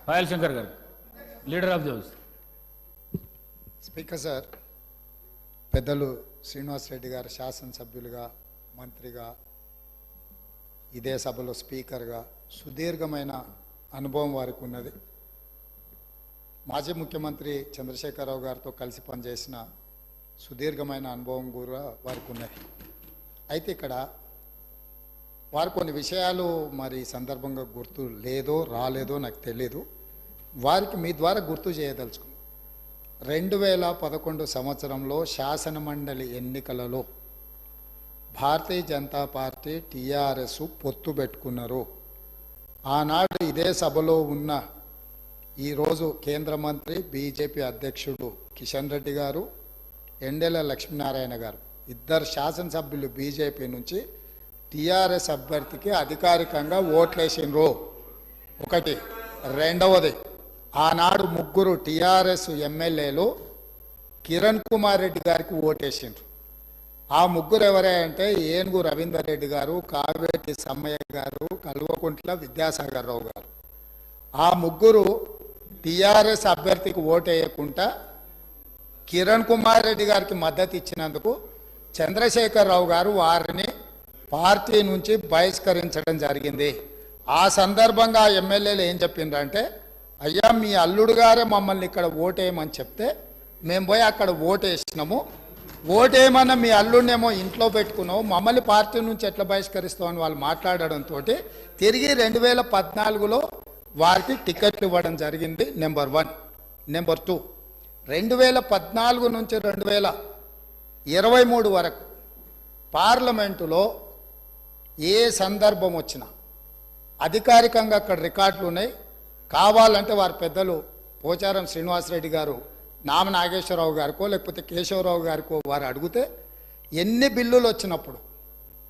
పాయల్ శంకర్ గారు, leader of the house. Speaker sir, పెద్దలు శ్రీనివాస్ రెడ్డి గారు శాసనసభ్యులుగా, మంత్రిగా, ఇదే సభలో స్పీకర్గా సుదీర్ఘమైన అనుభవం వారికి ఉన్నది. మాజీ ముఖ్యమంత్రి చంద్రశేఖరరావు గారితో కలిసి పనిచేసిన సుదీర్ఘమైన అనుభవం కూడా వారికి ఉన్నది. అయితే ఇక్కడ వారు కొన్ని విషయాలు మరి సందర్భంగా గుర్తు లేదో రాలేదో నాకు తెలీదు. వారికి మీ ద్వారా గుర్తు చేయదలుచుకున్నాను. 2011 సంవత్సరంలో శాసనమండలి ఎన్నికలలో భారతీయ జనతా పార్టీ టీఆర్ఎస్ పొత్తు పెట్టుకున్నారు. ఆనాడు ఇదే సభలో ఉన్న ఈరోజు కేంద్ర మంత్రి బీజేపీ అధ్యక్షుడు కిషన్ రెడ్డి గారు, ఎండెల లక్ష్మీనారాయణ గారు, ఇద్దరు శాసనసభ్యులు బీజేపీ నుంచి టీఆర్ఎస్ అభ్యర్థికి అధికారికంగా ఓట్లేసిండ్రు. ఒకటి. రెండవది, ఆనాడు ముగ్గురు టీఆర్ఎస్ ఎమ్మెల్యేలు కిరణ్ కుమార్ రెడ్డి గారికి ఓటేసిండ్రు. ఆ ముగ్గురు ఎవరంటే ఏనుగు రవీందర్ రెడ్డి గారు, కావేటి సమ్మయ్య గారు, కల్వకుంట్ల విద్యాసాగర్ రావు గారు. ఆ ముగ్గురు టీఆర్ఎస్ అభ్యర్థికి ఓటేయకుండా కిరణ్ కుమార్ రెడ్డి గారికి మద్దతు ఇచ్చినందుకు చంద్రశేఖరరావు గారు వారిని పార్టీ నుంచి బహిష్కరించడం జరిగింది. ఆ సందర్భంగా ఎమ్మెల్యేలు ఏం చెప్పిండ్రంటే, అయ్యా మీ అల్లుడు గారే మమ్మల్ని ఇక్కడ ఓటేయమని చెప్తే మేము పోయి అక్కడ ఓటేసినాము, ఓటేయమన్న మీ అల్లుడినేమో ఇంట్లో పెట్టుకున్నావు, మమ్మల్ని పార్టీ నుంచి ఎట్లా బహిష్కరిస్తావు అని వాళ్ళు మాట్లాడడంతో తిరిగి 2014లో వారికి టికెట్లు ఇవ్వడం జరిగింది. నెంబర్ 1. నెంబర్ 2, 2014 నుంచి 2023 వరకు పార్లమెంటులో ఏ సందర్భం వచ్చినా అధికారికంగా అక్కడ రికార్డులు ఉన్నాయి. కావాలంటే వారి పెద్దలు పోచారం శ్రీనివాసరెడ్డి గారు, నామ నాగేశ్వరరావు గారికో లేకపోతే కేశవరావు గారికో వారు అడిగితే ఎన్ని బిల్లులు వచ్చినప్పుడు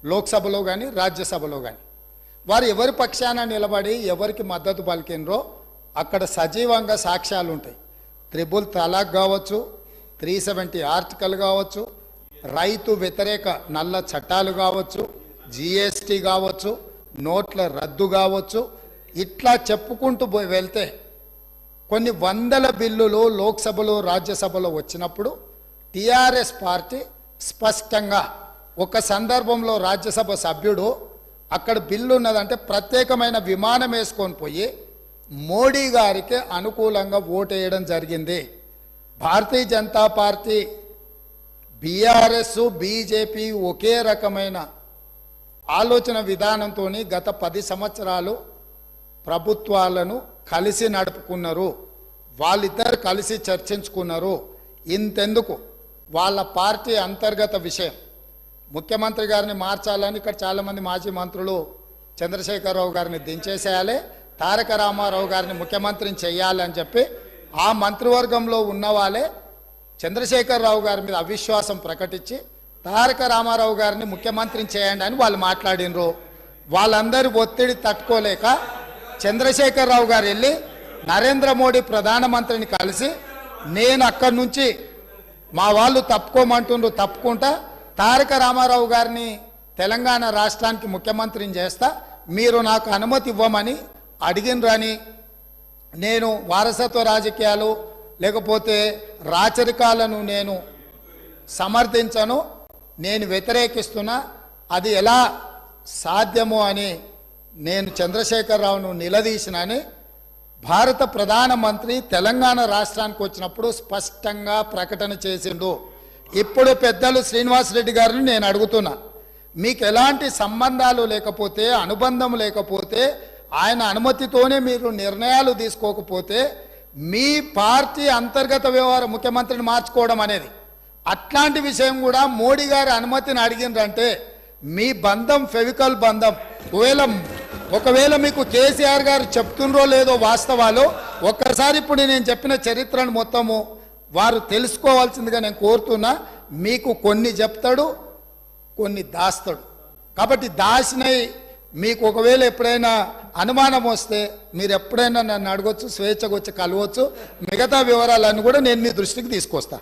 లోక్సభలో కానీ రాజ్యసభలో కానీ వారు ఎవరి పక్షాన నిలబడి ఎవరికి మద్దతు పలికినరో అక్కడ సజీవంగా సాక్ష్యాలు ఉంటాయి. 3 తలాక్ కావచ్చు, 370 ఆర్టికల్ కావచ్చు, రైతు వ్యతిరేక నల్ల చట్టాలు కావచ్చు, జిఎస్టీ కావచ్చు, నోట్ల రద్దు కావచ్చు, ఇట్లా చెప్పుకుంటూ వెళ్తే కొన్ని వందల బిల్లులు లోక్సభలో రాజ్యసభలో వచ్చినప్పుడు టీఆర్ఎస్ పార్టీ స్పష్టంగా ఒక సందర్భంలో రాజ్యసభ సభ్యుడు అక్కడ బిల్లు ఉన్నదంటే ప్రత్యేకమైన విమానం వేసుకొని పోయి మోడీ గారికి అనుకూలంగా ఓటేయడం జరిగింది. Bharatiya Janata party, BRS, BJP ఒకే రకమైన ఆలోచన విధానంతో గత 10 సంవత్సరాలు ప్రభుత్వాలను కలిసి నడుపుకున్నారు. వాళ్ళిద్దరు కలిసి చర్చించుకున్నారు. ఇంతెందుకు, వాళ్ళ పార్టీ అంతర్గత విషయం ముఖ్యమంత్రి గారిని మార్చాలని ఇక్కడ చాలామంది మాజీ మంత్రులు చంద్రశేఖరరావు గారిని దించేసేయాలి, తారక రామారావు గారిని ముఖ్యమంత్రిని చేయాలని చెప్పి ఆ మంత్రివర్గంలో ఉన్న వాళ్ళే చంద్రశేఖరరావు గారి మీద అవిశ్వాసం ప్రకటించి తారక రామారావు గారిని ముఖ్యమంత్రిని చేయండి అని వాళ్ళు మాట్లాడినరు. వాళ్ళందరూ ఒత్తిడి తట్టుకోలేక చంద్రశేఖరరావు గారు వెళ్ళి నరేంద్ర మోడీ ప్రధానమంత్రిని కలిసి, నేను అక్కడి నుంచి మా వాళ్ళు తప్పుకోమంటుండ్రు, తప్పుకుంటా తారక రామారావు గారిని తెలంగాణ రాష్ట్రానికి ముఖ్యమంత్రిని చేస్తా, మీరు నాకు అనుమతి ఇవ్వమని అడిగినరని, నేను వారసత్వ రాజకీయాలు లేకపోతే రాచరికాలను నేను సమర్థించను, నేను వ్యతిరేకిస్తున్నా, అది ఎలా సాధ్యమో అని నేను చంద్రశేఖరరావును నిలదీసినని భారత ప్రధానమంత్రి తెలంగాణ రాష్ట్రానికి వచ్చినప్పుడు స్పష్టంగా ప్రకటన చేసిండు. ఇప్పుడు పెద్దలు శ్రీనివాసరెడ్డి గారిని నేను అడుగుతున్నా, మీకు ఎలాంటి సంబంధాలు లేకపోతే, అనుబంధం లేకపోతే, ఆయన అనుమతితోనే మీరు నిర్ణయాలు తీసుకోకపోతే మీ పార్టీ అంతర్గత వ్యవహారం ముఖ్యమంత్రిని మార్చుకోవడం అనేది, అట్లాంటి విషయం కూడా మోడీ గారి అనుమతిని అడిగినరంటే మీ బంధం ఫెవికల్ బంధం. ఒకవేళ మీకు కేసీఆర్ గారు చెప్తుండ్రో లేదో వాస్తవాలు ఒక్కసారి ఇప్పుడు నేను చెప్పిన చరిత్రను మొత్తము వారు తెలుసుకోవాల్సిందిగా నేను కోరుతున్నా. మీకు కొన్ని చెప్తాడు, కొన్ని దాస్తాడు. కాబట్టి దాసినై మీకు ఒకవేళ ఎప్పుడైనా అనుమానం వస్తే మీరు ఎప్పుడైనా నన్ను అడగొచ్చు, స్వేచ్ఛగా వచ్చి కలవచ్చు. మిగతా వివరాలన్నీ కూడా నేను మీ దృష్టికి తీసుకొస్తా.